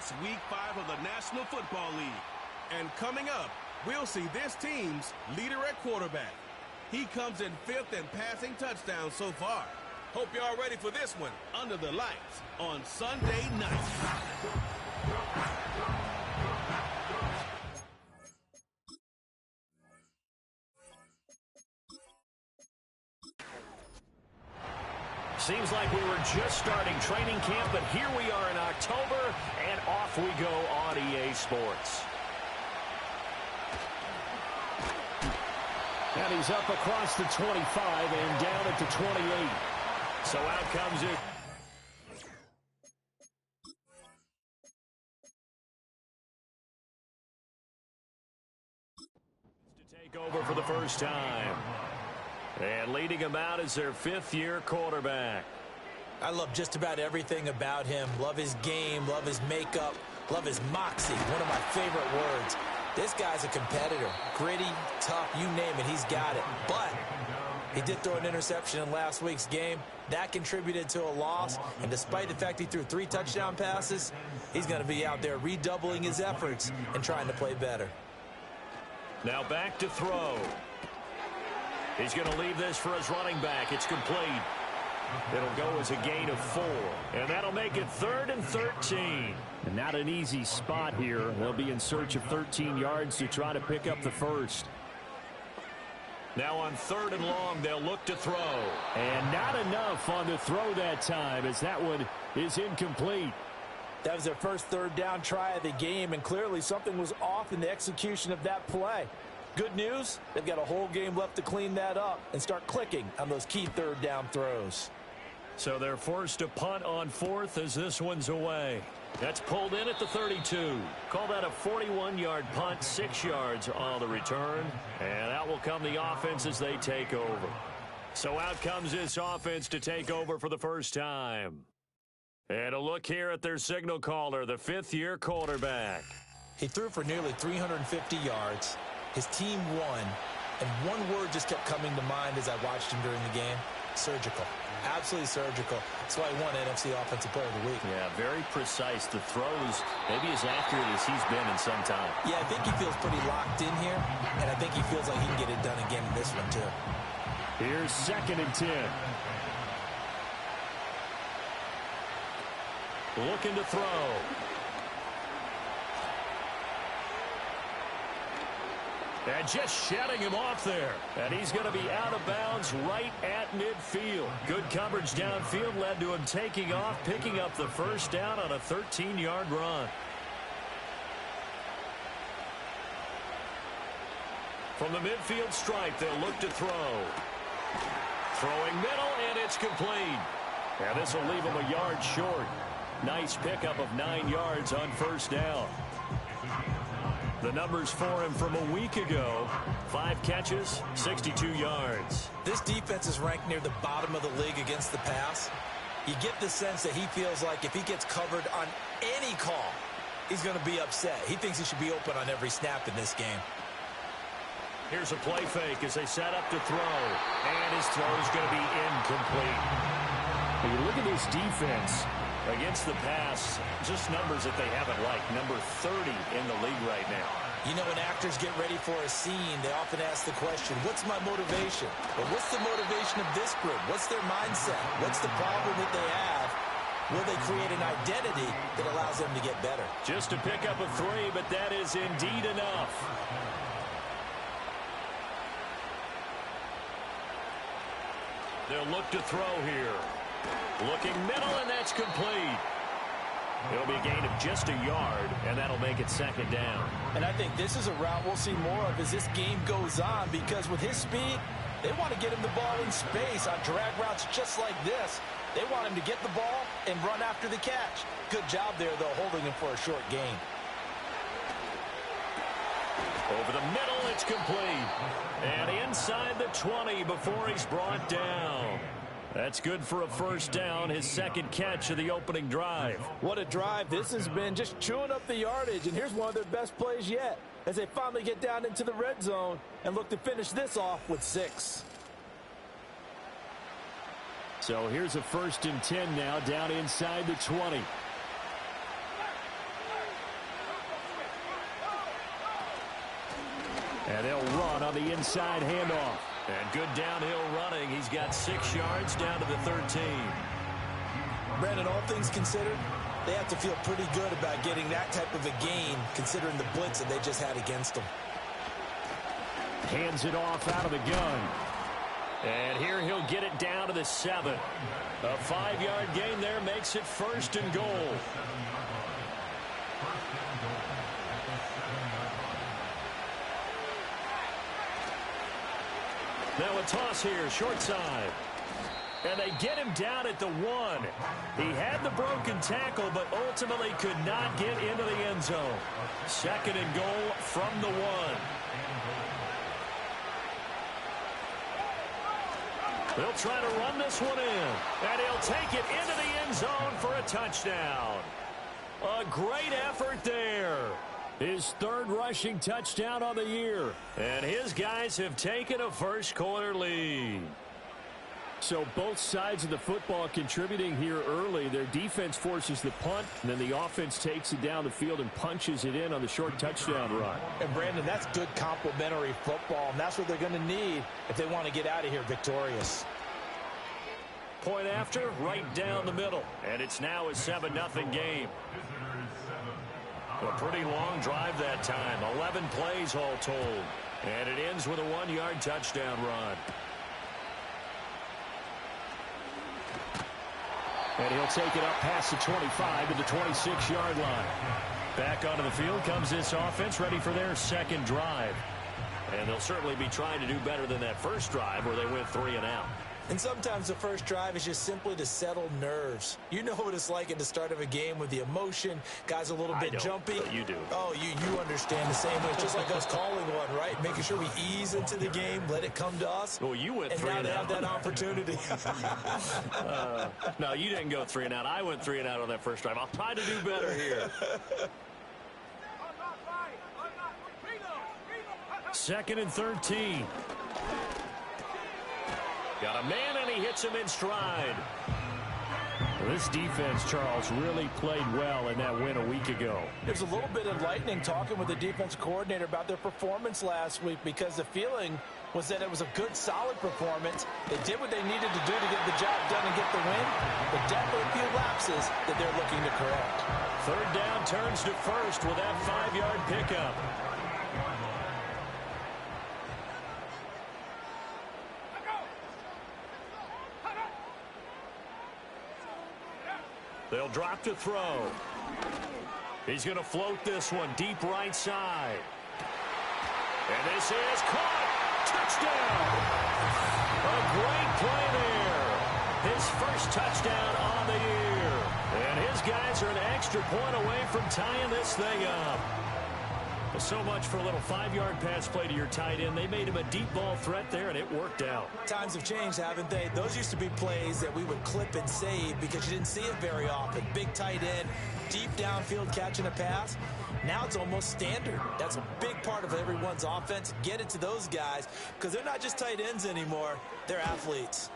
It's Week 5 of the National Football League. And coming up, we'll see this team's leader at quarterback. He comes in 5th in passing touchdowns so far. Hope y'all ready for this one under the lights on Sunday night. Seems like we were just starting training camp, but here we are in October, and off we go on EA Sports. And he's up across the 25 and down at the 28. So out comes it. To take over for the first time. And leading him out is their 5th-year quarterback. I love just about everything about him. Love his game, love his makeup, love his moxie. One of my favorite words. This guy's a competitor. Gritty, tough, you name it, he's got it. But he did throw an interception in last week's game. That contributed to a loss. And despite the fact he threw 3 touchdown passes, he's going to be out there redoubling his efforts and trying to play better. Now back to throw. He's going to leave this for his running back. It's complete. It'll go as a gain of 4. And that'll make it 3rd and 13. And not an easy spot here. They'll be in search of 13 yards to try to pick up the first. Now on 3rd and long, they'll look to throw. And not enough on the throw that time, as that one is incomplete. That was their first 3rd down try of the game, and clearly something was off in the execution of that play. Good news, they've got a whole game left to clean that up and start clicking on those key 3rd down throws. So they're forced to punt on 4th as this one's away. That's pulled in at the 32. Call that a 41-yard punt, 6 yards on the return. And out will come the offense as they take over. So out comes this offense to take over for the first time. And a look here at their signal caller, the 5th-year quarterback. He threw for nearly 350 yards. His team won, and one word just kept coming to mind as I watched him during the game: surgical. Absolutely surgical. That's why he won NFC Offensive Player of the Week. Yeah, very precise. The throws maybe as accurate as he's been in some time. Yeah, I think he feels pretty locked in here, and I think he feels like he can get it done again in this one, too. Here's 2nd and 10. Looking to throw. And just shedding him off there. And he's going to be out of bounds right at midfield. Good coverage downfield led to him taking off, picking up the first down on a 13-yard run. From the midfield stripe, they'll look to throw. Throwing middle, and it's complete. And this will leave him a yard short. Nice pickup of 9 yards on first down. The numbers for him from a week ago: 5 catches, 62 yards. This defense is ranked near the bottom of the league against the pass. You get the sense that he feels like if he gets covered on any call, he's going to be upset. He thinks he should be open on every snap in this game. Here's a play fake as they set up to throw. And his throw is going to be incomplete. When you look at this defense against the pass, just numbers that they haven't liked. Number 30 in the league right now. You know, when actors get ready for a scene, they often ask the question, what's my motivation? But what's the motivation of this group? What's their mindset? What's the problem that they have? Will they create an identity that allows them to get better? Just to pick up a 3, but that is indeed enough. They'll look to throw here. Looking middle, and that's complete. It'll be a gain of just a yard, and that'll make it 2nd down. And I think this is a route we'll see more of as this game goes on, because with his speed, they want to get him the ball in space on drag routes just like this. They want him to get the ball and run after the catch. Good job there, though, holding him for a short gain. Over the middle, it's complete. And inside the 20 before he's brought down. That's good for a first down, his 2nd catch of the opening drive. What a drive. This has been just chewing up the yardage, and here's one of their best plays yet as they finally get down into the red zone and look to finish this off with 6. So here's a 1st and 10 now down inside the 20. And they'll run on the inside handoff. And good downhill running. He's got 6 yards down to the 13. Brandon, all things considered, they have to feel pretty good about getting that type of a gain considering the blitz that they just had against them. Hands it off out of the gun. And here he'll get it down to the 7. A 5-yard gain there makes it 1st and goal. Now a toss here, short side. And they get him down at the 1. He had the broken tackle, but ultimately could not get into the end zone. 2nd and goal from the 1. They'll try to run this one in. And he'll take it into the end zone for a touchdown. A great effort there. His 3rd rushing touchdown on the year. And his guys have taken a first-quarter lead. So both sides of the football contributing here early. Their defense forces the punt, and then the offense takes it down the field and punches it in on the short touchdown run. And, Brandon, that's good complementary football, and that's what they're going to need if they want to get out of here victorious. Point after, right down the middle. And it's now a 7-0 game. A pretty long drive that time. 11 plays all told. And it ends with a 1-yard touchdown run. And he'll take it up past the 25 to the 26-yard line. Back onto the field comes this offense, ready for their 2nd drive. And they'll certainly be trying to do better than that first drive where they went 3 and out. And sometimes the first drive is just simply to settle nerves. You know what it's like at the start of a game with the emotion. Guys a little bit jumpy. But you do. Oh, you understand the same way. It's just like us calling one, right? Making sure we ease into the game, let it come to us. Well, you went 3 and out. And now they have that opportunity. No, you didn't go 3 and out. I went 3 and out on that first drive. I'll try to do better here. 2nd and 13. Got a man, and he hits him in stride. Well, this defense, Charles, really played well in that win a week ago. There's a little bit enlightening talking with the defense coordinator about their performance last week because the feeling was that it was a good, solid performance. They did what they needed to do to get the job done and get the win, but definitely a few lapses that they're looking to correct. 3rd down turns to 1st with that 5-yard pickup. They'll drop to throw. He's going to float this one deep right side. And this is caught. Touchdown. A great play there. His first touchdown on the year. And his guys are an extra point away from tying this thing up. So much for a little 5-yard pass play to your tight end. They made him a deep ball threat there, and it worked out. Times have changed, haven't they? Those used to be plays that we would clip and save because you didn't see it very often. Big tight end, deep downfield catching a pass. Now it's almost standard. That's a big part of everyone's offense. Get it to those guys because they're not just tight ends anymore. They're athletes.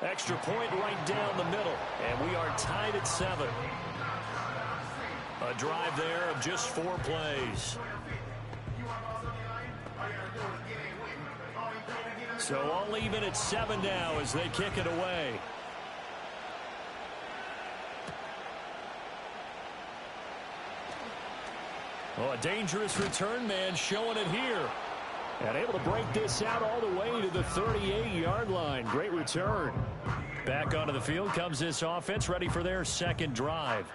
Extra point right down the middle, and we are tied at 7. A drive there of just 4 plays. So all even at 7 now as they kick it away. Oh, a dangerous return man showing it here. And able to break this out all the way to the 38-yard line. Great return. Back onto the field comes this offense, ready for their 2nd drive.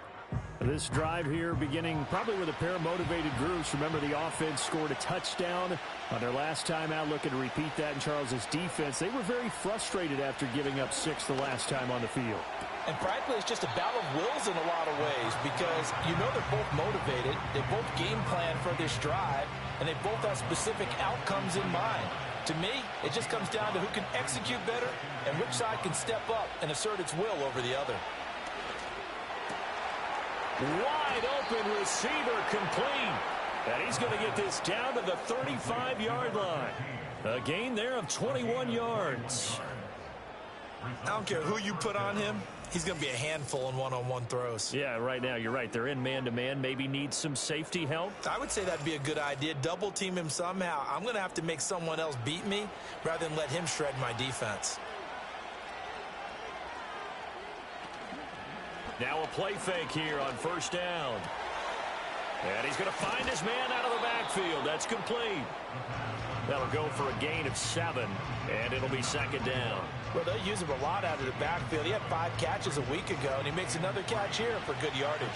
This drive here beginning probably with a pair of motivated groups. Remember, the offense scored a touchdown on their last time out, looking to repeat that in Charles's defense. They were very frustrated after giving up 6 the last time on the field. And frankly, it's just a battle of wills in a lot of ways because you know they're both motivated. They both game plan for this drive, and they both have specific outcomes in mind. To me, it just comes down to who can execute better and which side can step up and assert its will over the other. Wide open receiver complete. And he's going to get this down to the 35-yard line. A gain there of 21 yards. I don't care who you put on him. he's going to be a handful in one-on-one throws. Yeah, right now you're right. They're in man-to-man. Maybe need some safety help. I would say that'd be a good idea. Double team him somehow. I'm going to have to make someone else beat me rather than let him shred my defense. Now a play fake here on first down. And he's going to find his man out of the backfield. That's complete. That'll go for a gain of 7, and it'll be second down. Well, they use him a lot out of the backfield. He had 5 catches a week ago, and he makes another catch here for good yardage.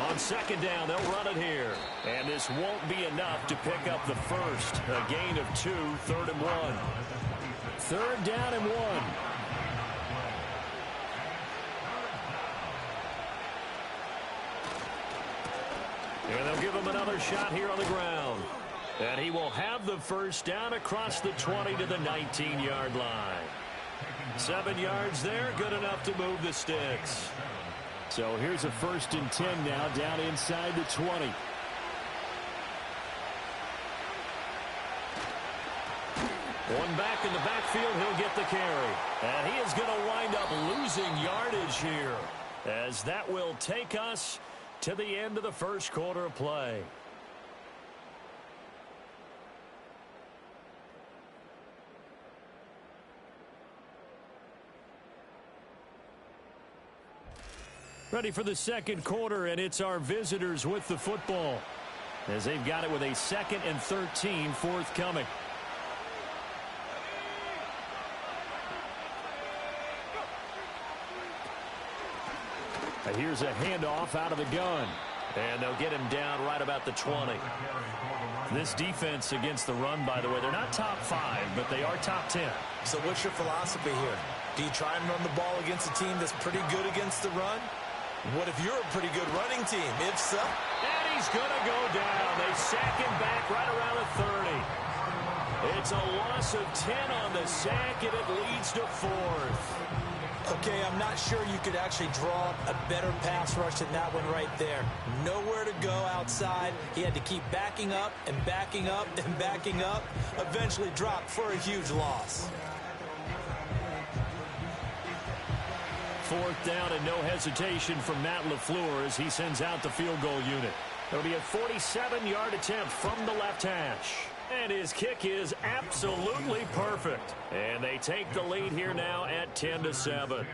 On second down, they'll run it here. And this won't be enough to pick up the first. A gain of 2, 3rd and 1. 3rd down and 1. And they'll give him another shot here on the ground. And he will have the first down across the 20 to the 19-yard line. 7 yards there, good enough to move the sticks. So here's a 1st and 10 now, down inside the 20. One back in the backfield, he'll get the carry. And he is going to wind up losing yardage here, as that will take us to the end of the first quarter of play. Ready for the second quarter, and it's our visitors with the football, as they've got it with a 2nd and 13 forthcoming. Here's a handoff out of the gun. And they'll get him down right about the 20. This defense against the run, by the way, they're not top 5, but they are top 10. So what's your philosophy here? Do you try and run the ball against a team that's pretty good against the run? What if you're a pretty good running team? If so. And he's going to go down. They sack him back right around the 30. It's a loss of 10 on the sack, and it leads to 4th. Okay, I'm not sure you could actually draw a better pass rush than that one right there. Nowhere to go outside. He had to keep backing up and backing up and backing up. Eventually dropped for a huge loss. 4th down and no hesitation from Matt LaFleur as he sends out the field goal unit. It'll be a 47-yard attempt from the left hash. And his kick is absolutely perfect. And they take the lead here now at 10-7.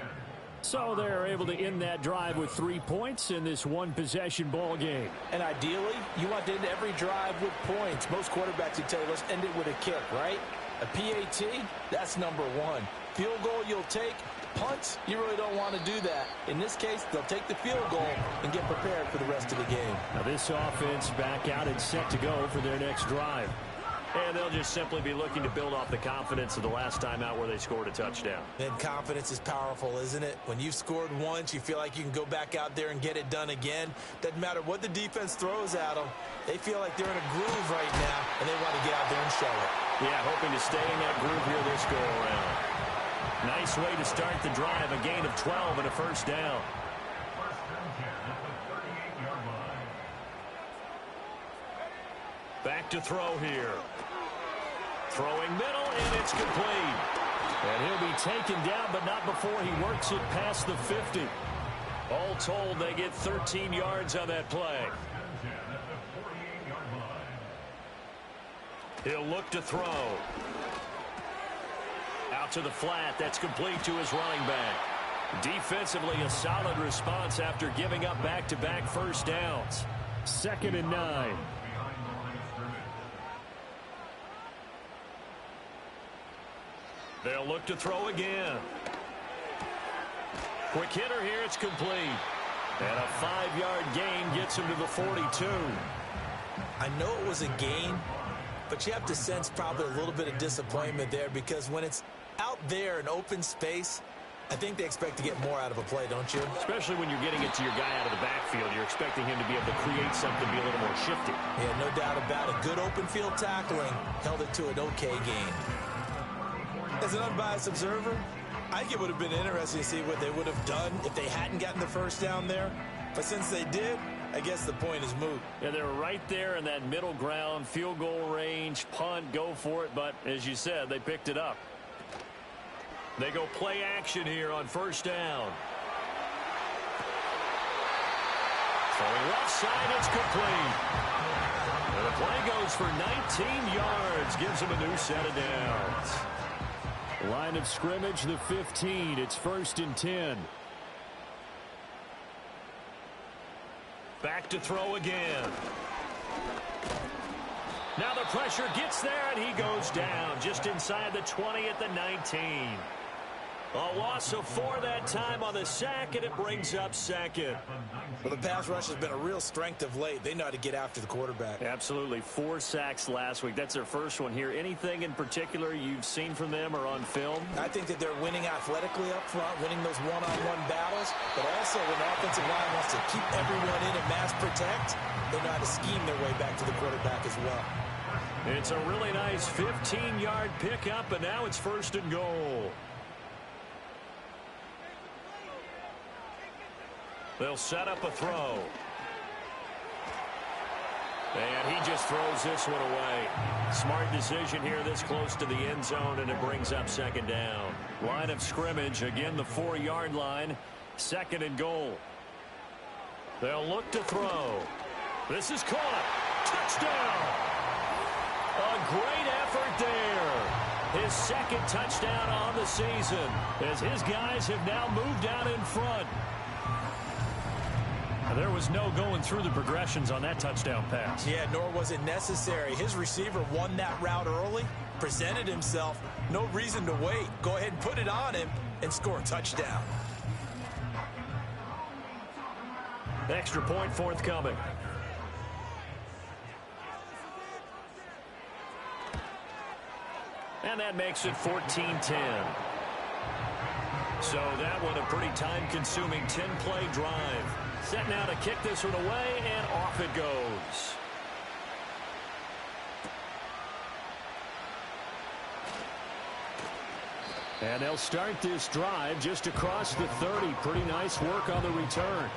So they're able to end that drive with 3 points in this one-possession ball game. And ideally, you want to end every drive with points. Most quarterbacks would tell you, let's end it with a kick, right? A PAT, that's number 1. Field goal you'll take. Punts, you really don't want to do that. In this case, they'll take the field goal and get prepared for the rest of the game. Now this offense back out and set to go for their next drive. And they'll just simply be looking to build off the confidence of the last time out where they scored a touchdown. And confidence is powerful, isn't it? When you've scored once, you feel like you can go back out there and get it done again. Doesn't matter what the defense throws at them. They feel like they're in a groove right now, and they want to get out there and show it. Yeah, hoping to stay in that groove here this go-around. Nice way to start the drive, a gain of 12 and a first down. Back to throw here. Throwing middle, and it's complete. And he'll be taken down, but not before he works it past the 50. All told, they get 13 yards on that play. He'll look to throw. Out to the flat. That's complete to his running back. Defensively, a solid response after giving up back-to-back first downs. 2nd and 9. They'll look to throw again. Quick hitter here. It's complete. And a 5-yard gain gets him to the 42. I know it was a gain, but you have to sense probably a little bit of disappointment there, because when it's out there in open space, I think they expect to get more out of a play, don't you? Especially when you're getting it to your guy out of the backfield. You're expecting him to be able to create something, be a little more shifty. Yeah, no doubt about it. Good open field tackling held it to an okay gain. As an unbiased observer, I think it would have been interesting to see what they would have done if they hadn't gotten the first down there. But since they did, I guess the point is moot. Yeah, they're right there in that middle ground, field goal range, punt, go for it. But as you said, they picked it up. They go play action here on first down. Throwing left side, it's complete. And the play goes for 19 yards, gives him a new set of downs. Line of scrimmage, the 15. It's 1st and 10. Back to throw again. Now the pressure gets there, and he goes down just inside the 20 at the 19. A loss of 4 that time on the sack, and it brings up 2nd. Well, the pass rush has been a real strength of late. They know how to get after the quarterback. Absolutely. 4 sacks last week. That's their first one here. Anything in particular you've seen from them or on film? I think that they're winning athletically up front, winning those one-on-one battles, but also when the offensive line wants to keep everyone in and mass protect, they know how to scheme their way back to the quarterback as well. It's a really nice 15-yard pickup, and now it's 1st and goal. They'll set up a throw. And he just throws this one away. Smart decision here this close to the end zone, and it brings up 2nd down. Line of scrimmage, again the 4-yard line. 2nd and goal. They'll look to throw. This is caught. Touchdown! A great effort there. His 2nd touchdown on the season, as his guys have now moved out in front. There was no going through the progressions on that touchdown pass. Yeah, nor was it necessary. His receiver won that route early, presented himself. No reason to wait. Go ahead and put it on him and score a touchdown. Extra point forthcoming. And that makes it 14-10. So that one a pretty time-consuming 10-play drive. Set now to kick this one away, and off it goes. And they'll start this drive just across the 30. Pretty nice work on the return.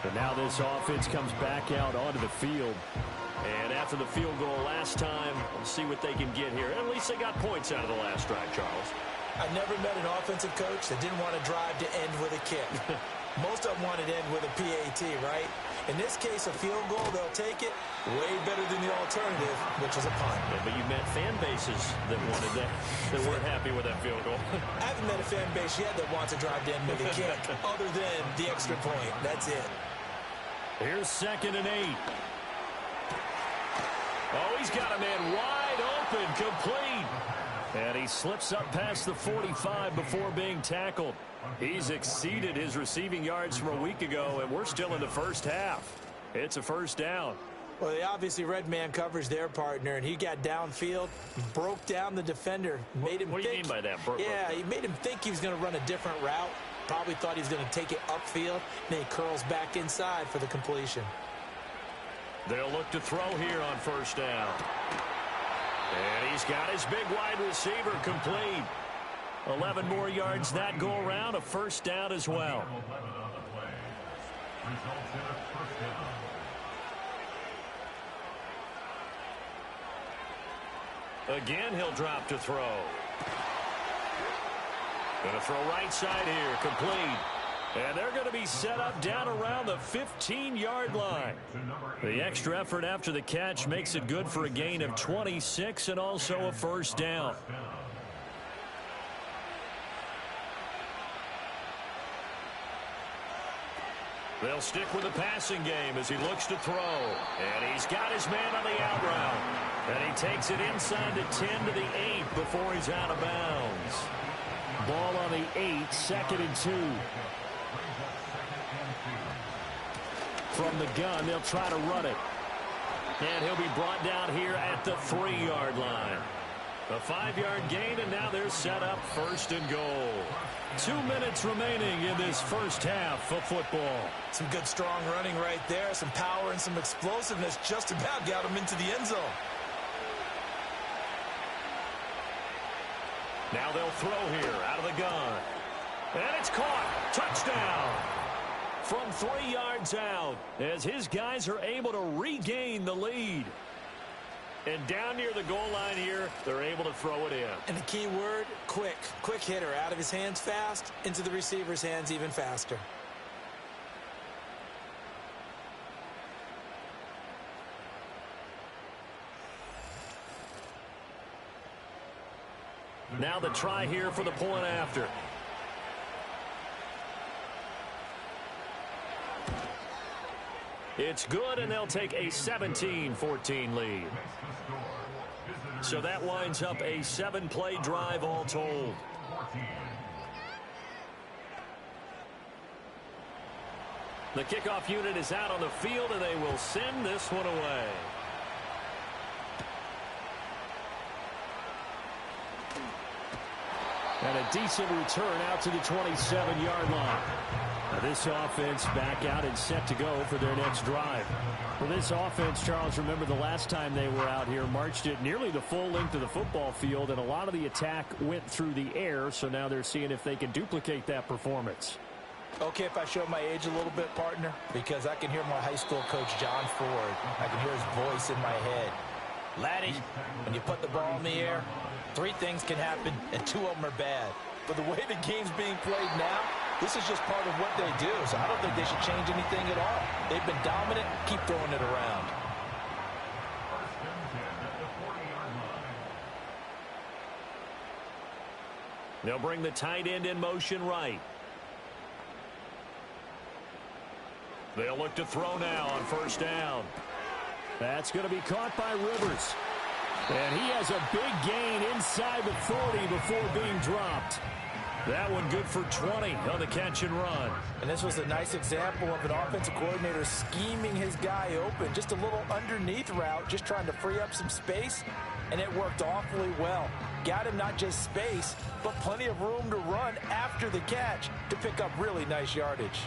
And now this offense comes back out onto the field. And after the field goal last time, we'll see what they can get here. At least they got points out of the last drive, Charles. I never met an offensive coach that didn't want to drive to end with a kick. Most of them wanted to end with a PAT, right? In this case, a field goal, they'll take it. Way better than the alternative, which is a punt. Yeah, but you met fan bases that wanted that, that weren't happy with that field goal. I haven't met a fan base yet that wants to drive to end with a kick, other than the extra point. That's it. Here's 2nd and 8. Oh, he's got a man wide open, complete. And he slips up past the 45 before being tackled. He's exceeded his receiving yards from a week ago, and we're still in the first half. It's a 1st down. Well, they obviously red man coverage their partner, and he got downfield, broke down the defender, made him What do you mean by that? Yeah, he made him think he was going to run a different route. Probably thought he was going to take it upfield, and then he curls back inside for the completion. They'll look to throw here on 1st down. And he's got his big wide receiver complete. 11 more yards that go around, a 1st down as well. Again, he'll drop to throw. Going to throw right side here, complete. And they're going to be set up down around the 15-yard line. The extra effort after the catch makes it good for a gain of 26 and also a 1st down. They'll stick with the passing game as he looks to throw. And he's got his man on the out route. And he takes it inside the 10 to the 8 before he's out of bounds. Ball on the 8, 2nd and 2. From the gun, they'll try to run it. And he'll be brought down here at the 3-yard line. A 5-yard gain, and now they're set up 1st and goal. 2 minutes remaining in this first half of football. Some good, strong running right there. Some power and some explosiveness just about got him into the end zone. Now they'll throw here out of the gun. And it's caught. Touchdown. From 3 yards out as his guys are able to regain the lead. And down near the goal line here, they're able to throw it in. And the key word, quick. Quick hitter. Out of his hands fast, into the receiver's hands even faster. Now the try here for the point after. It's good, and they'll take a 17-14 lead. So that winds up a 7-play drive all told. The kickoff unit is out on the field, and they will send this one away. And a decent return out to the 27-yard line. Now this offense back out and set to go for their next drive. Well, this offense, Charles, remember the last time they were out here, marched it nearly the full length of the football field, and a lot of the attack went through the air, so now they're seeing if they can duplicate that performance. Okay, if I show my age a little bit, partner, because I can hear my high school coach, John Ford. I can hear his voice in my head. Laddie, when you put the ball in the air, 3 things can happen, and 2 of them are bad. But the way the game's being played now, this is just part of what they do, so I don't think they should change anything at all. They've been dominant. Keep throwing it around. They'll bring the tight end in motion right. They'll look to throw now on first down. That's going to be caught by Rivers. And he has a big gain inside the 40 before being dropped. That one good for 20 on the catch and run. And this was a nice example of an offensive coordinator scheming his guy open. Just a little underneath route, just trying to free up some space, and it worked awfully well. Got him not just space, but plenty of room to run after the catch to pick up really nice yardage.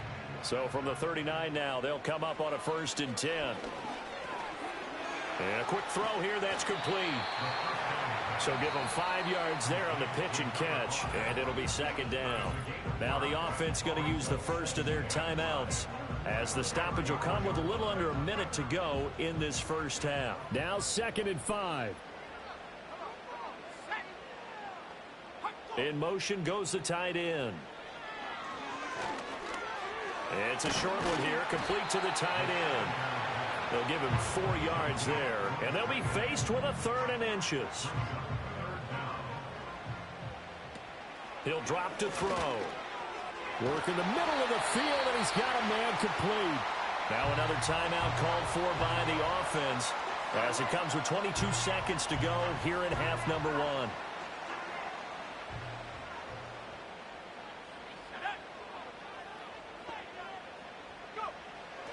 So from the 39 now, they'll come up on a 1st and 10. And a quick throw here, that's complete. So give them 5 yards there on the pitch and catch, and it'll be 2nd down. Now the offense going to use the first of their timeouts, as the stoppage will come with a little under a minute to go in this first half. Now 2nd and 5. In motion goes the tight end. It's a short one here, complete to the tight end. They'll give him 4 yards there, and they'll be faced with a 3rd and inches. He'll drop to throw. Work in the middle of the field, and he's got a man complete. Now another timeout called for by the offense, as it comes with 22 seconds to go here in half number 1.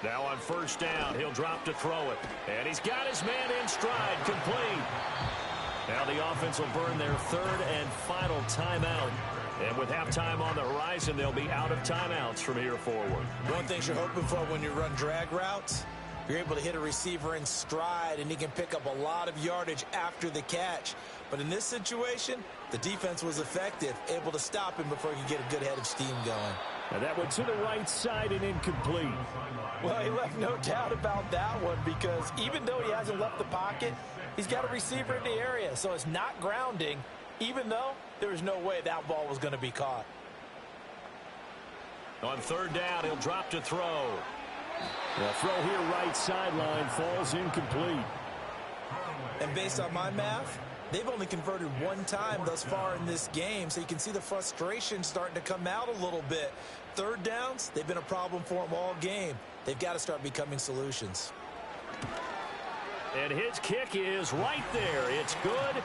Now on first down, he'll drop to throw it. And he's got his man in stride, complete. Now the offense will burn their 3rd and final timeout. And with halftime on the horizon, they'll be out of timeouts from here forward. One thing you're hoping for when you run drag routes, you're able to hit a receiver in stride, and he can pick up a lot of yardage after the catch. But in this situation, the defense was effective, able to stop him before he could get a good head of steam going. And that went to the right side and incomplete. Well, he left no doubt about that one, because even though he hasn't left the pocket, he's got a receiver in the area, so it's not grounding, even though there was no way that ball was going to be caught. On 3rd down, he'll drop to throw. The throw here right sideline falls incomplete. And based on my math, they've only converted 1 time thus far in this game, so you can see the frustration starting to come out a little bit. 3rd downs, they've been a problem for them all game. They've got to start becoming solutions. And his kick is right there. It's good.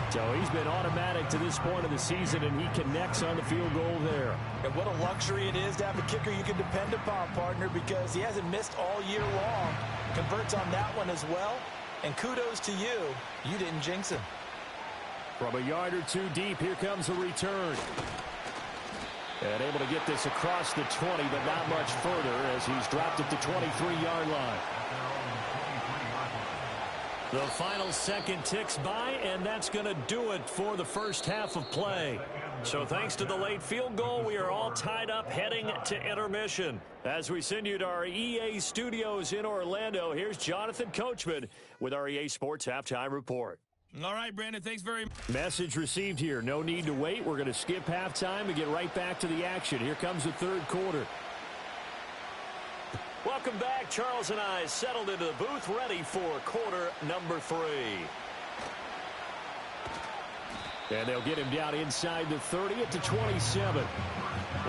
So he's been automatic to this point of the season, and he connects on the field goal there. And what a luxury it is to have a kicker you can depend upon, partner, because he hasn't missed all year long. Converts on that one as well. And kudos to you. You didn't jinx him. From a yard or 2 deep, here comes a return. And able to get this across the 20, but not much further as he's dropped at the 23-yard line. The final second ticks by, and that's going to do it for the first half of play. So thanks to the late field goal, we are all tied up heading to intermission. As we send you to our EA studios in Orlando, here's Jonathan Coachman with our EA Sports Halftime Report. All right, Brandon, thanks very much. Message received here. No need to wait. We're going to skip halftime and get right back to the action. Here comes the third quarter. Welcome back. Charles and I settled into the booth, ready for quarter number 3. And they'll get him down inside the 30 at the 27.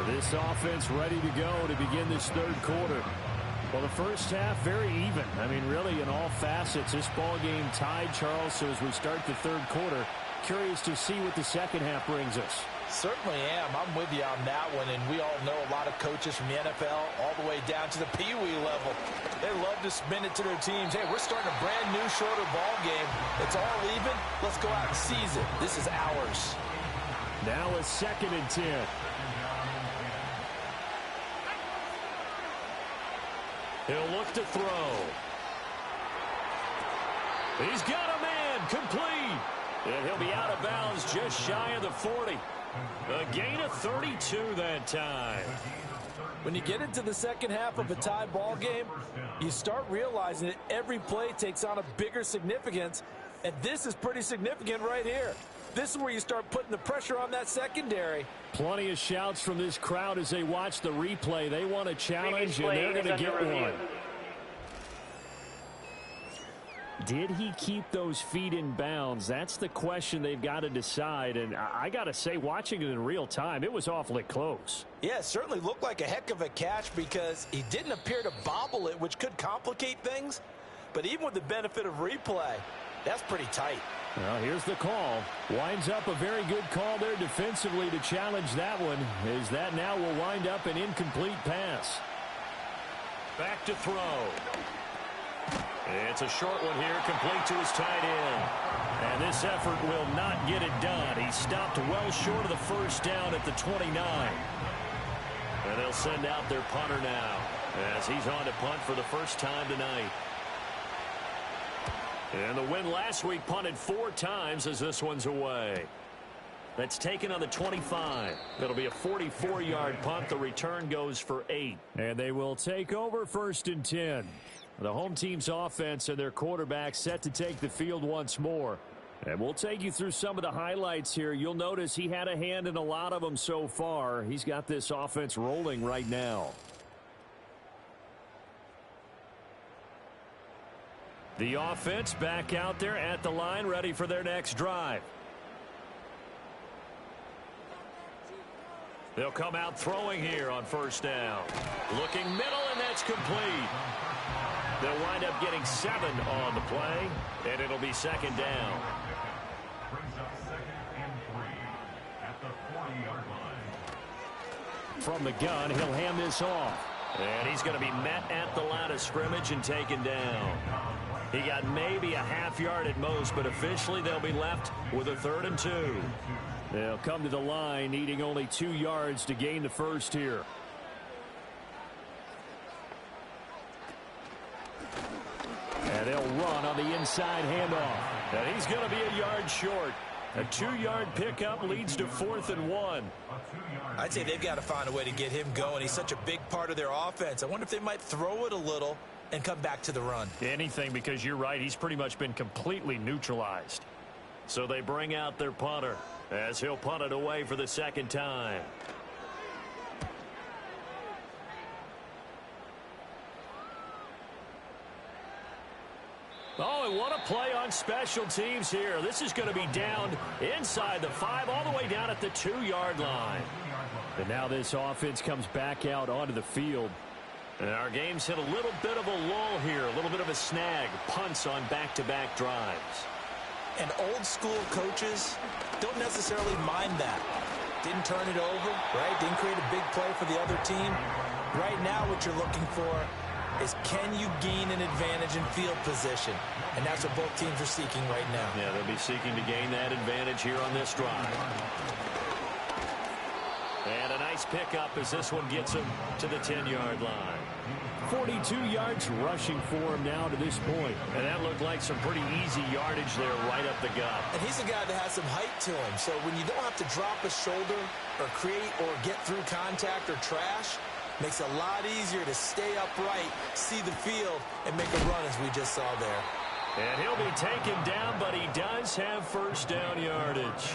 This offense ready to go to begin this third quarter. Well, the first half, very even. I mean, really, in all facets, this ball game tied, Charles. So as we start the third quarter, curious to see what the second half brings us. Certainly am. I'm with you on that one, and we all know a lot of coaches from the NFL all the way down to the Pee-wee level. They love to spin it to their teams. Hey, we're starting a brand new, shorter ball game. It's all even. Let's go out and seize it. This is ours. Now a 2nd and 10. He'll look to throw. He's got a man, complete. And he'll be out of bounds just shy of the 40. A gain of 32 that time. When you get into the second half of a tie ball game, you start realizing that every play takes on a bigger significance, and this is pretty significant right here. This is where you start putting the pressure on that secondary. Plenty of shouts from this crowd as they watch the replay. They want a challenge, and they're going to get one. Did he keep those feet in bounds? That's the question they've got to decide. And I got to say, watching it in real time, it was awfully close. Yeah, it certainly looked like a heck of a catch because he didn't appear to bobble it, which could complicate things. But even with the benefit of replay, that's pretty tight. Well, here's the call. Winds up a very good call there defensively to challenge that one, as that now will wind up an incomplete pass. Back to throw. It's a short one here, complete to his tight end. And this effort will not get it done. He stopped well short of the first down at the 29. And they'll send out their punter now, as he's on to punt for the first time tonight. And the win last week punted 4 times as this one's away. That's taken on the 25. It'll be a 44-yard punt. The return goes for 8. And they will take over 1st and 10. The home team's offense and their quarterback set to take the field once more. And we'll take you through some of the highlights here. You'll notice he had a hand in a lot of them so far. He's got this offense rolling right now. The offense back out there at the line, ready for their next drive. They'll come out throwing here on 1st down. Looking middle, and that's complete. They'll wind up getting 7 on the play, and it'll be 2nd down. From the gun, he'll hand this off. And he's going to be met at the line of scrimmage and taken down. He got maybe a half yard at most, but officially they'll be left with a 3rd and 2. They'll come to the line, needing only 2 yards to gain the first here. And they'll run on the inside handoff. And he's going to be a yard short. A 2-yard pickup leads to 4th and 1. I'd say they've got to find a way to get him going. He's such a big part of their offense. I wonder if they might throw it a little and come back to the run. Anything, because you're right. He's pretty much been completely neutralized. So they bring out their punter as he'll punt it away for the 2nd time. Oh, and what a play on special teams here. This is going to be down inside the 5, all the way down at the 2-yard line. And now this offense comes back out onto the field. And our game's hit a little bit of a lull here, a little bit of a snag. Punts on back-to-back drives. And old-school coaches don't necessarily mind that. Didn't turn it over, right? Didn't create a big play for the other team. Right now what you're looking for is, can you gain an advantage in field position? And that's what both teams are seeking right now. Yeah, they'll be seeking to gain that advantage here on this drive. And a nice pickup as this one gets him to the 10-yard line. 42 yards rushing for him now to this point. And that looked like some pretty easy yardage there right up the gut. And he's a guy that has some height to him. So when you don't have to drop a shoulder or create or get through contact or trash, makes it a lot easier to stay upright, see the field, and make a run as we just saw there. And he'll be taken down, but he does have first down yardage.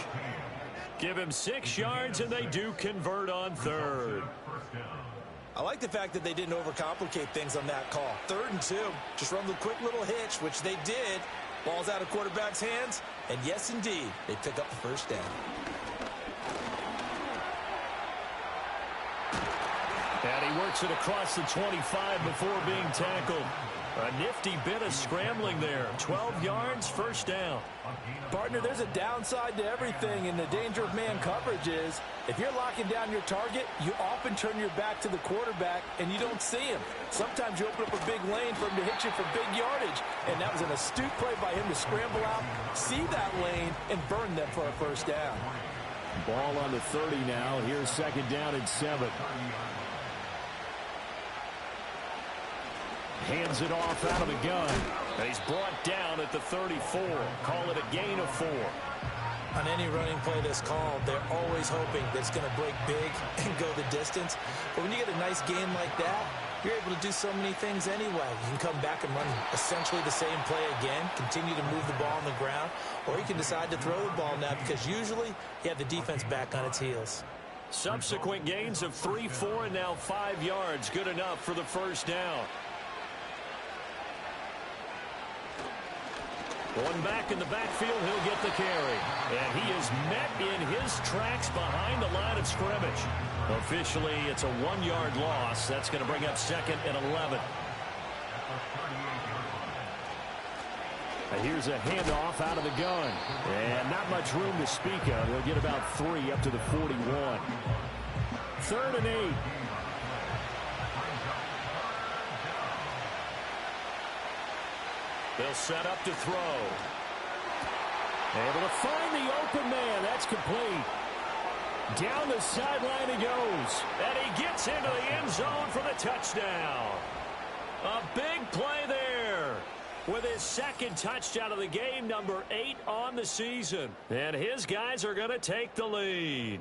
Give him 6 yards, and they do convert on third. I like the fact that they didn't overcomplicate things on that call. 3rd and 2. Just run the quick little hitch, which they did. Ball's out of quarterback's hands. And yes, indeed, they pick up the first down. And he works it across the 25 before being tackled. A nifty bit of scrambling there. 12 yards, first down. Partner, there's a downside to everything, and the danger of man coverage is if you're locking down your target, you often turn your back to the quarterback, and you don't see him. Sometimes you open up a big lane for him to hit you for big yardage, and that was an astute play by him to scramble out, see that lane, and burn them for a first down. Ball on the 30 now. Here's 2nd down and 7. Hands it off out of the gun. And he's brought down at the 34. Call it a gain of 4. On any running play that's called, they're always hoping that it's going to break big and go the distance. But when you get a nice gain like that, you're able to do so many things anyway. You can come back and run essentially the same play again, continue to move the ball on the ground, or you can decide to throw the ball now because usually you have the defense back on its heels. Subsequent gains of 3, 4, and now 5 yards. Good enough for the first down. Going back in the backfield, he'll get the carry. And he is met in his tracks behind the line of scrimmage. Officially, it's a 1-yard loss. That's going to bring up 2nd and 11. And here's a handoff out of the gun. And not much room to speak of. He'll get about 3 up to the 41. 3rd and 8. They'll set up to throw. Able to find the open man. That's complete. Down the sideline he goes. And he gets into the end zone for the touchdown. A big play there. With his 2nd touchdown of the game, number 8 on the season. And his guys are going to take the lead.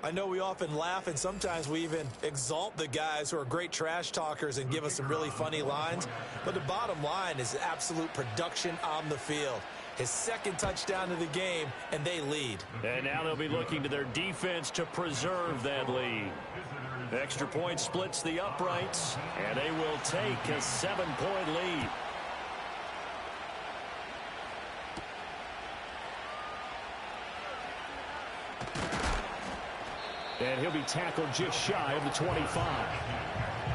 I know we often laugh, and sometimes we even exalt the guys who are great trash talkers and give us some really funny lines. But the bottom line is absolute production on the field. His 2nd touchdown of the game, and they lead. And now they'll be looking to their defense to preserve that lead. Extra point splits the uprights, and they will take a 7-point lead. And he'll be tackled just shy of the 25.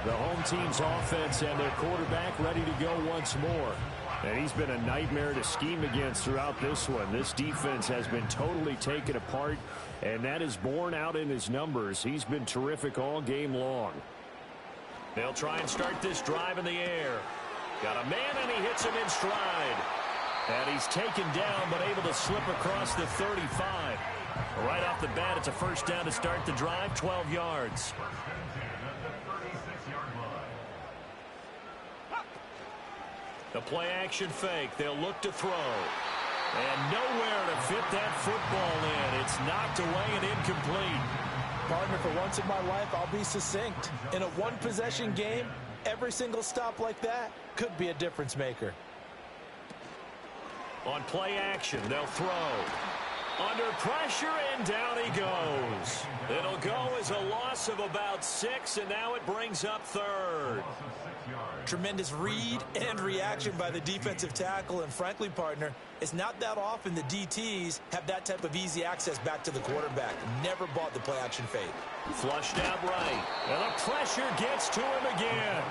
The home team's offense and their quarterback ready to go once more. And he's been a nightmare to scheme against throughout this one. This defense has been totally taken apart, and that is borne out in his numbers. He's been terrific all game long. They'll try and start this drive in the air. Got a man, and he hits him in stride. And he's taken down, but able to slip across the 35. Right off the bat, it's a first down to start the drive, 12 yards. The play-action fake. They'll look to throw. And nowhere to fit that football in. It's knocked away and incomplete. Partner, for once in my life, I'll be succinct. In a one-possession game, every single stop like that could be a difference maker. On play action, they'll throw. Under pressure, and down he goes. It'll go as a loss of about 6, and now it brings up 3rd. Tremendous read and reaction by the defensive tackle, and frankly, partner, it's not that often the DTs have that type of easy access back to the quarterback. Never bought the play action fake. Flushed out right, and the pressure gets to him again.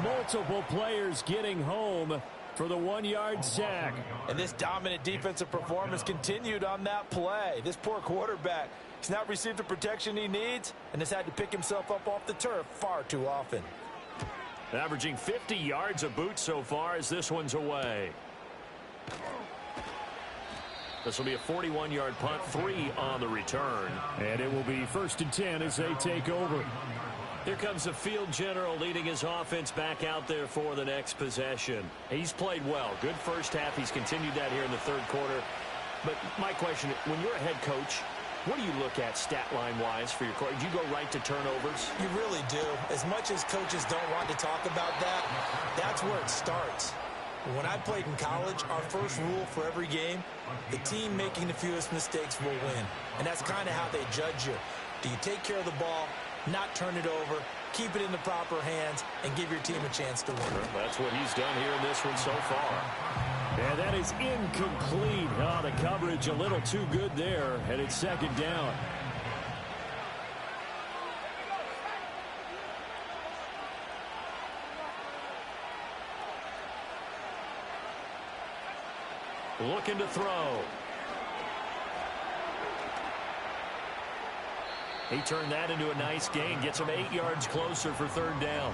Multiple players getting home for the 1-yard sack. And this dominant defensive performance continued on that play. This poor quarterback has not received the protection he needs and has had to pick himself up off the turf far too often. Averaging 50 yards a boot so far as this one's away. This will be a 41-yard punt, 3 on the return. And it will be 1st and 10 as they take over. Here comes the field general leading his offense back out there for the next possession. He's played well. Good first half. He's continued that here in the third quarter. But my question, when you're a head coach, what do you look at stat line-wise for your court? Do you go right to turnovers? You really do. As much as coaches don't want to talk about that, that's where it starts. When I played in college, our first rule for every game, the team making the fewest mistakes will win. And that's kind of how they judge you. Do you take care of the ball, not turn it over, keep it in the proper hands, and give your team a chance to win? That's what he's done here in this one so far. And that is incomplete. Oh, the coverage a little too good there, and it's second down. Looking to throw. He turned that into a nice gain. Gets him 8 yards closer for third down.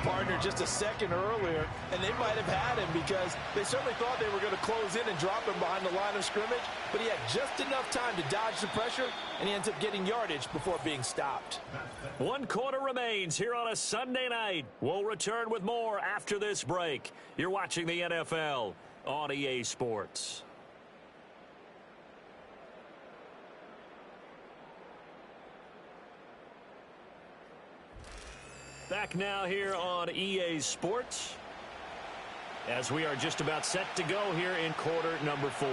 Partner, just a second earlier, and they might have had him because they certainly thought they were going to close in and drop him behind the line of scrimmage, but he had just enough time to dodge the pressure, and he ends up getting yardage before being stopped. 1 quarter remains here on a Sunday night. We'll return with more after this break. You're watching the NFL on EA Sports. Back now here on EA Sports as we are just about set to go here in quarter number 4.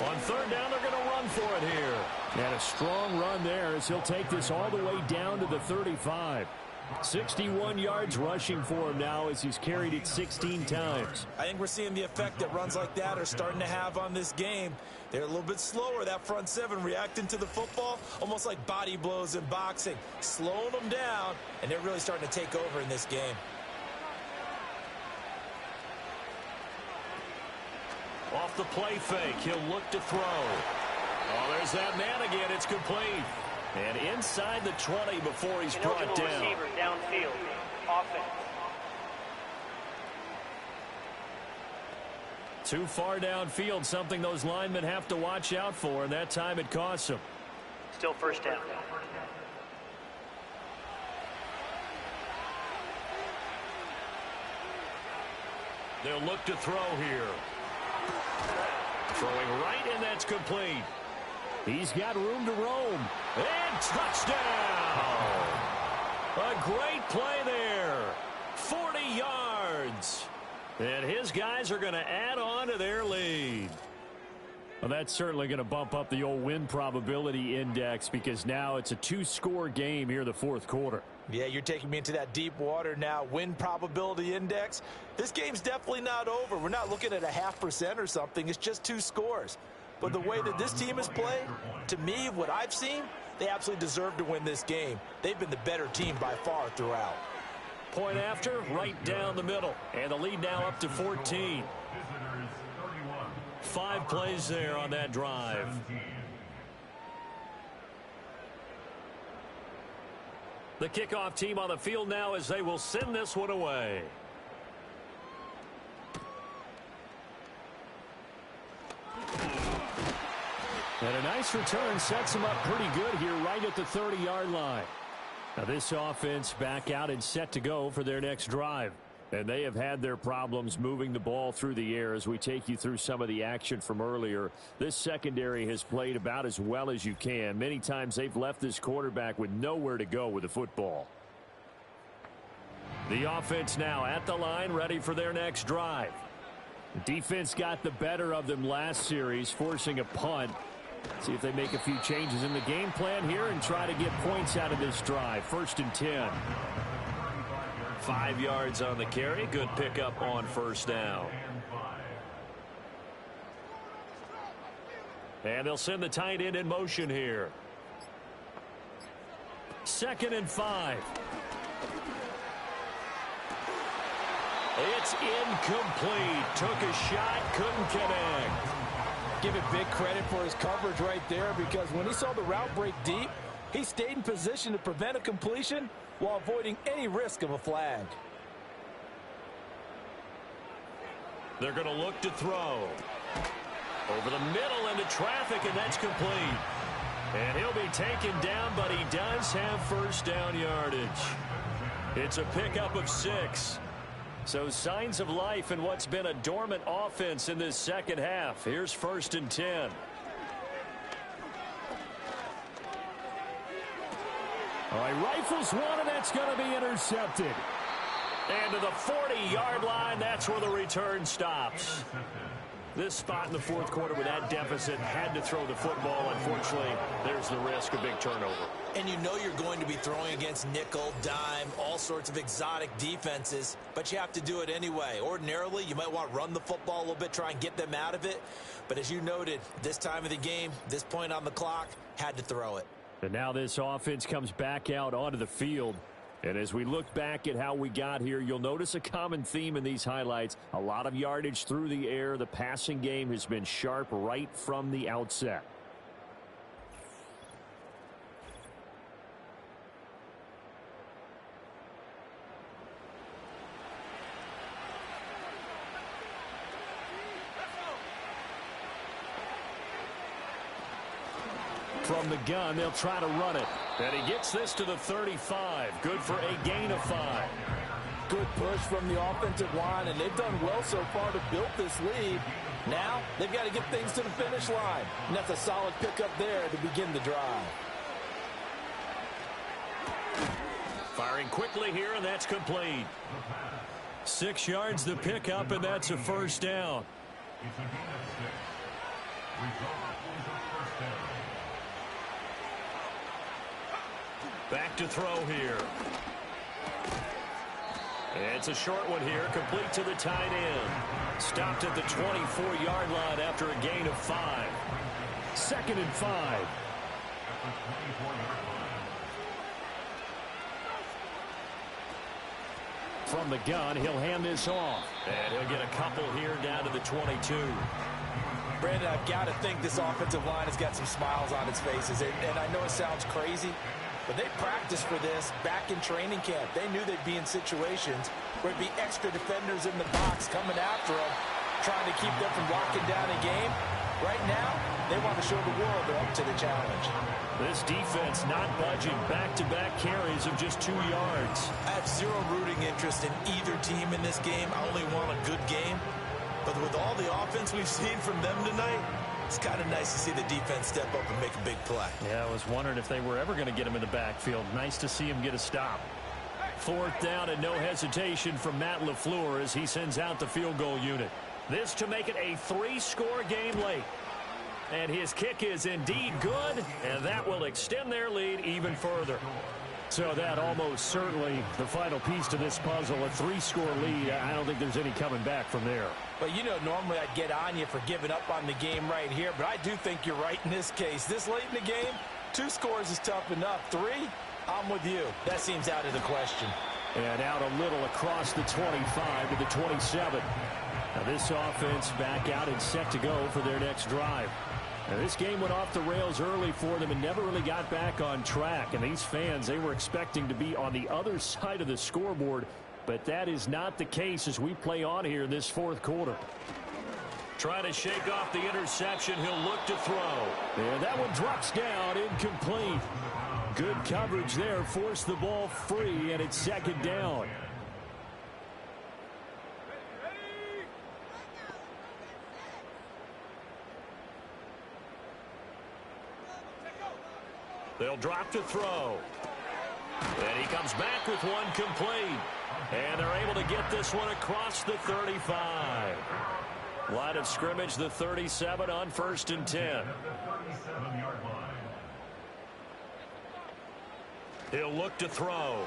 On third down, they're going to run for it here. And a strong run there as he'll take this all the way down to the 35. 61 yards rushing for him now as he's carried it 16 times. I think we're seeing the effect that runs like that are starting to have on this game. They're a little bit slower, that front seven, reacting to the football, almost like body blows in boxing, slowing them down, and they're really starting to take over in this game. Off the play fake, he'll look to throw. Oh, there's that man again. It's complete. And inside the 20 before he's brought down. Receiver downfield. Offense. Too far downfield, something those linemen have to watch out for, and that time it costs them. Still first down. They'll look to throw here. Throwing right, and that's complete. He's got room to roam. And touchdown! A great play there. 40 yards. And his guys are going to add on to their lead. Well, that's certainly going to bump up the old win probability index because now it's a 2-score game here in the fourth quarter. Yeah, you're taking me into that deep water now. Win probability index. This game's definitely not over. We're not looking at a 0.5% or something. It's just 2 scores. But the way that this team has played, to me, what I've seen, they absolutely deserve to win this game. They've been the better team by far throughout. Point after, right down the middle. And the lead now up to 14. 5 plays there on that drive. The kickoff team on the field now as they will send this one away. And a nice return sets him up pretty good here right at the 30-yard line. Now this offense back out and set to go for their next drive. And they have had their problems moving the ball through the air as we take you through some of the action from earlier. This secondary has played about as well as you can. Many times they've left this quarterback with nowhere to go with the football. The offense now at the line, ready for their next drive. The defense got the better of them last series, forcing a punt. See if they make a few changes in the game plan here and try to get points out of this drive. 1st and 10. 5 yards on the carry. Good pickup on first down. And they'll send the tight end in motion here. 2nd and 5. It's incomplete. Took a shot, couldn't connect. Give it big credit for his coverage right there because when he saw the route break deep, he stayed in position to prevent a completion while avoiding any risk of a flag. They're going to look to throw. Over the middle into traffic, and that's complete. And he'll be taken down, but he does have first down yardage. It's a pickup of 6. So signs of life in what's been a dormant offense in this second half. Here's 1st and 10. All right, rifles one, and that's going to be intercepted. And to the 40-yard line, that's where the return stops. This spot in the fourth quarter with that deficit, had to throw the football. Unfortunately, there's the risk of big turnover. And you know you're going to be throwing against nickel, dime, all sorts of exotic defenses, but you have to do it anyway. Ordinarily, you might want to run the football a little bit, try and get them out of it. But as you noted, this time of the game, this point on the clock, had to throw it. And now this offense comes back out onto the field. And as we look back at how we got here, you'll notice a common theme in these highlights. A lot of yardage through the air. The passing game has been sharp right from the outset. From the gun, they'll try to run it. And he gets this to the 35. Good for a gain of 5. Good push from the offensive line, and they've done well so far to build this lead. Now, they've got to get things to the finish line. And that's a solid pickup there to begin the drive. Firing quickly here, and that's complete. 6 yards the pickup, and that's a first down. Back to throw here. It's a short one here, complete to the tight end. Stopped at the 24-yard line after a gain of 5. 2nd and 5. From the gun, he'll hand this off. And he'll get a couple here down to the 22. Brandon, I've got to think this offensive line has got some smiles on its faces. And I know it sounds crazy, but they practiced for this back in training camp. They knew they'd be in situations where it'd be extra defenders in the box coming after them, trying to keep them from locking down a game. Right now, they want to show the world they're up to the challenge. This defense not budging. Back-to-back carries of just 2 yards. I have zero rooting interest in either team in this game. I only want a good game. But with all the offense we've seen from them tonight, it's kind of nice to see the defense step up and make a big play. Yeah, I was wondering if they were ever going to get him in the backfield. Nice to see him get a stop. 4th down and no hesitation from Matt LaFleur as he sends out the field goal unit. This to make it a 3-score game late. And his kick is indeed good, and that will extend their lead even further. So that almost certainly the final piece to this puzzle, a 3-score lead. I don't think there's any coming back from there. But, you know, normally I'd get on you for giving up on the game right here, but I do think you're right in this case. This late in the game, 2 scores is tough enough. 3, I'm with you. That seems out of the question. And out a little across the 25 to the 27. Now this offense back out and set to go for their next drive. Now this game went off the rails early for them and never really got back on track. And these fans, they were expecting to be on the other side of the scoreboard. But that is not the case as we play on here in this 4th quarter. Trying to shake off the interception. He'll look to throw. And that one drops down, incomplete. Good coverage there. Forced the ball free, and it's 2nd down. They'll drop to throw. And he comes back with one complete. And they're able to get this one across the 35. Line of scrimmage, the 37 on 1st and 10. He'll look to throw.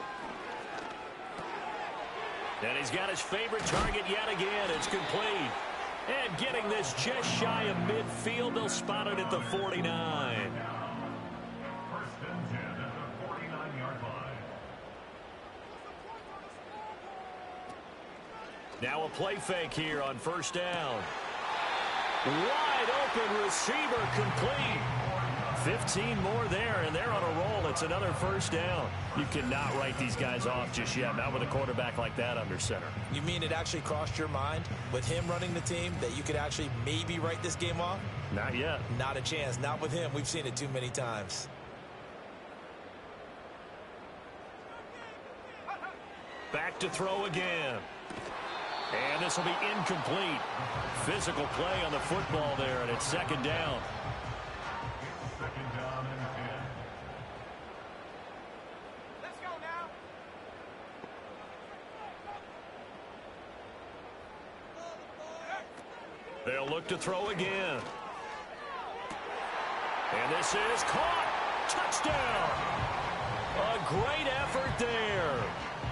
And he's got his favorite target yet again. It's complete. And getting this just shy of midfield, they'll spot it at the 49. Now a play fake here on 1st down. Wide open receiver complete. 15 more there, and they're on a roll It's another first down. You cannot write these guys off just yet, not with a quarterback like that under center. You mean it actually crossed your mind with him running the team that you could actually maybe write this game off? Not yet. Not a chance. Not with him. We've seen it too many times. Back to throw again. And this will be incomplete. Physical play on the football there, and it's second down. Let's go now. They'll look to throw again. And this is caught. Touchdown. A great effort there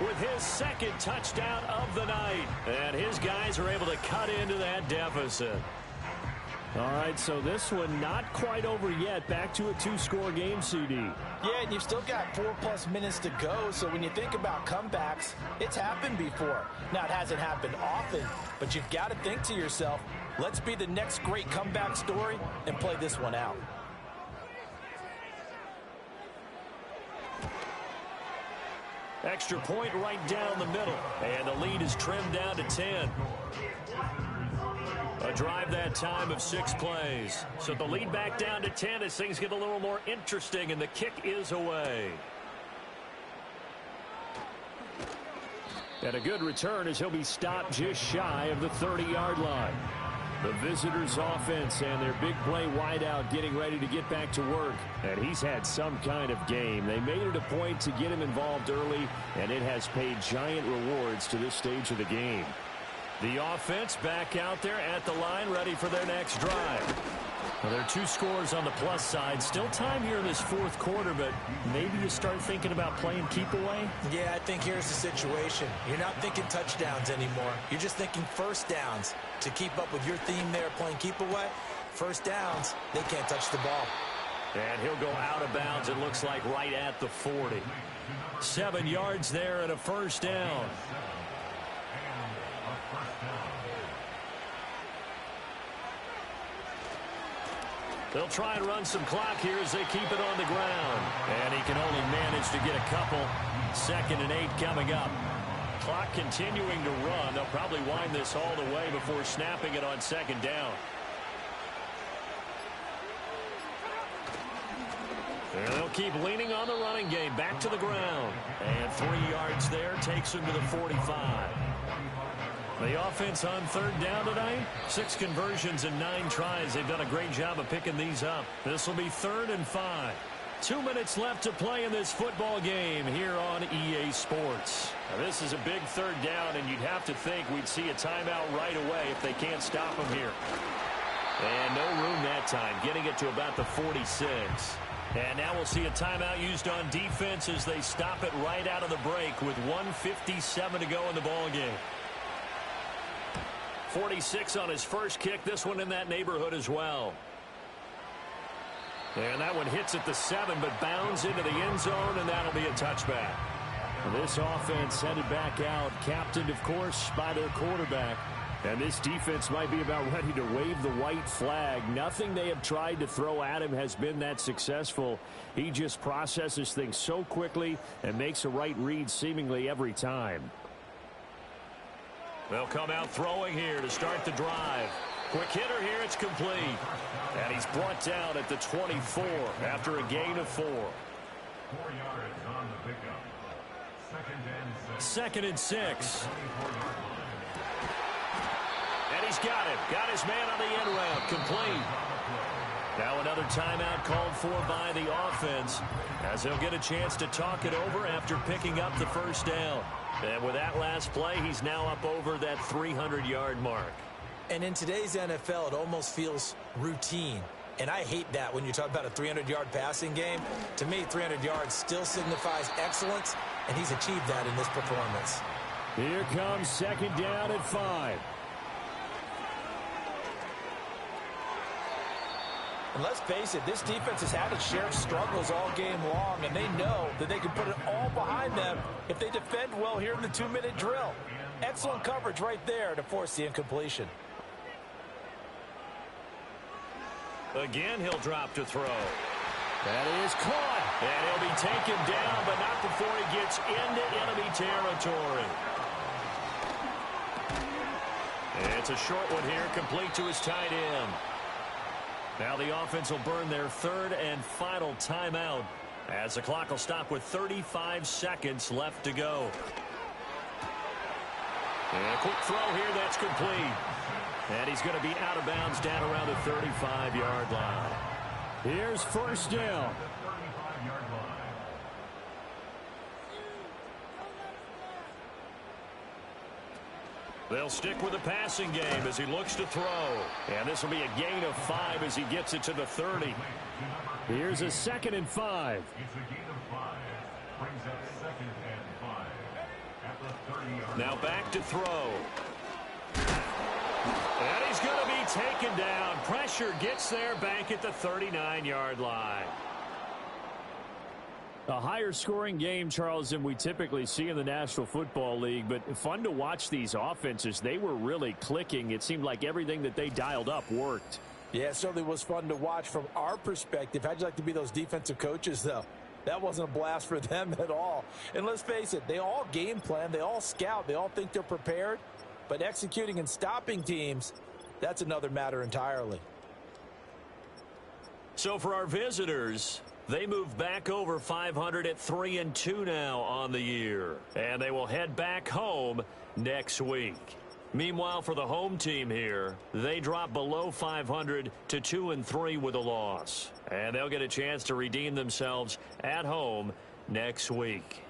with his second touchdown of the night. And his guys are able to cut into that deficit. All right, so this one not quite over yet. Back to a 2-score game, CD. Yeah, and you've still got 4+ minutes to go. So when you think about comebacks, it's happened before. Now, it hasn't happened often, but you've got to think to yourself, let's be the next great comeback story and play this one out. Extra point right down the middle. And the lead is trimmed down to 10. A drive that time of 6 plays. So the lead back down to 10 as things get a little more interesting, and the kick is away. And a good return as he'll be stopped just shy of the 30-yard line. The visitors' offense and their big play wideout getting ready to get back to work. And he's had some kind of game. They made it a point to get him involved early, and it has paid giant rewards to this stage of the game. The offense back out there at the line, ready for their next drive. Well, there are 2 scores on the plus side. Still time here in this fourth quarter, but maybe you start thinking about playing keep away? Yeah, I think here's the situation. You're not thinking touchdowns anymore. You're just thinking first downs. To keep up with your theme there, playing keep away, first downs, they can't touch the ball. And he'll go out of bounds, it looks like, right at the 40. 7 yards there and a first down. They'll try and run some clock here as they keep it on the ground. And he can only manage to get a couple. 2nd and 8 coming up. Clock continuing to run. They'll probably wind this all the way before snapping it on 2nd down. And they'll keep leaning on the running game. Back to the ground. And 3 yards there takes him to the 45. The offense on 3rd down tonight, 6 conversions and 9 tries. They've done a great job of picking these up. This will be 3rd and 5. 2 minutes left to play in this football game here on EA Sports. Now, this is a big 3rd down, and you'd have to think we'd see a timeout right away if they can't stop them here. And no room that time, getting it to about the 46. And now we'll see a timeout used on defense as they stop it right out of the break with 1:57 to go in the ball game. 46 on his first kick. This one in that neighborhood as well. And that one hits at the 7, but bounds into the end zone, and that'll be a touchback. This offense headed back out, captained, of course, by their quarterback. And this defense might be about ready to wave the white flag. Nothing they have tried to throw at him has been that successful. He just processes things so quickly and makes a right read seemingly every time. They'll come out throwing here to start the drive. Quick hitter here, it's complete. And he's brought down at the 24 after a gain of 4. 4 yards on the pickup. 2nd and 6. And he's got it. Got his man on the end route. Complete. Now another timeout called for by the offense as they'll get a chance to talk it over after picking up the first down. And with that last play, he's now up over that 300-yard mark. And in today's NFL, it almost feels routine. And I hate that when you talk about a 300-yard passing game. To me, 300 yards still signifies excellence, and he's achieved that in this performance. Here comes 2nd down at 5. And let's face it, this defense has had its share of struggles all game long, and they know that they can put it all behind them if they defend well here in the 2-minute drill. Excellent coverage right there to force the incompletion. Again, he'll drop to throw. That is caught. And he'll be take him down, but not before he gets into enemy territory. It's a short one here, complete to his tight end. Now the offense will burn their third and final timeout as the clock will stop with 35 seconds left to go. And a quick throw here, that's complete. And he's going to be out of bounds down around the 35-yard line. Here's first down. They'll stick with the passing game as he looks to throw. And this will be a gain of 5 as he gets it to the 30. Here's a 2nd and 5. It's a gain of 5. Brings up 2nd and 5. At the 30-yard line. Now back to throw. And he's going to be taken down. Pressure gets there back at the 39-yard line. A higher scoring game, Charles, than we typically see in the National Football League, but fun to watch these offenses. They were really clicking. It seemed like everything that they dialed up worked. Yeah, it certainly was fun to watch from our perspective. How'd you like to be those defensive coaches, though? That wasn't a blast for them at all. And let's face it, they all game plan, they all scout, they all think they're prepared, but executing and stopping teams, that's another matter entirely. So for our visitors, they move back over 500 at 3-2 now on the year. And they will head back home next week. Meanwhile, for the home team here, they drop below 500 to 2-3 with a loss. And they'll get a chance to redeem themselves at home next week.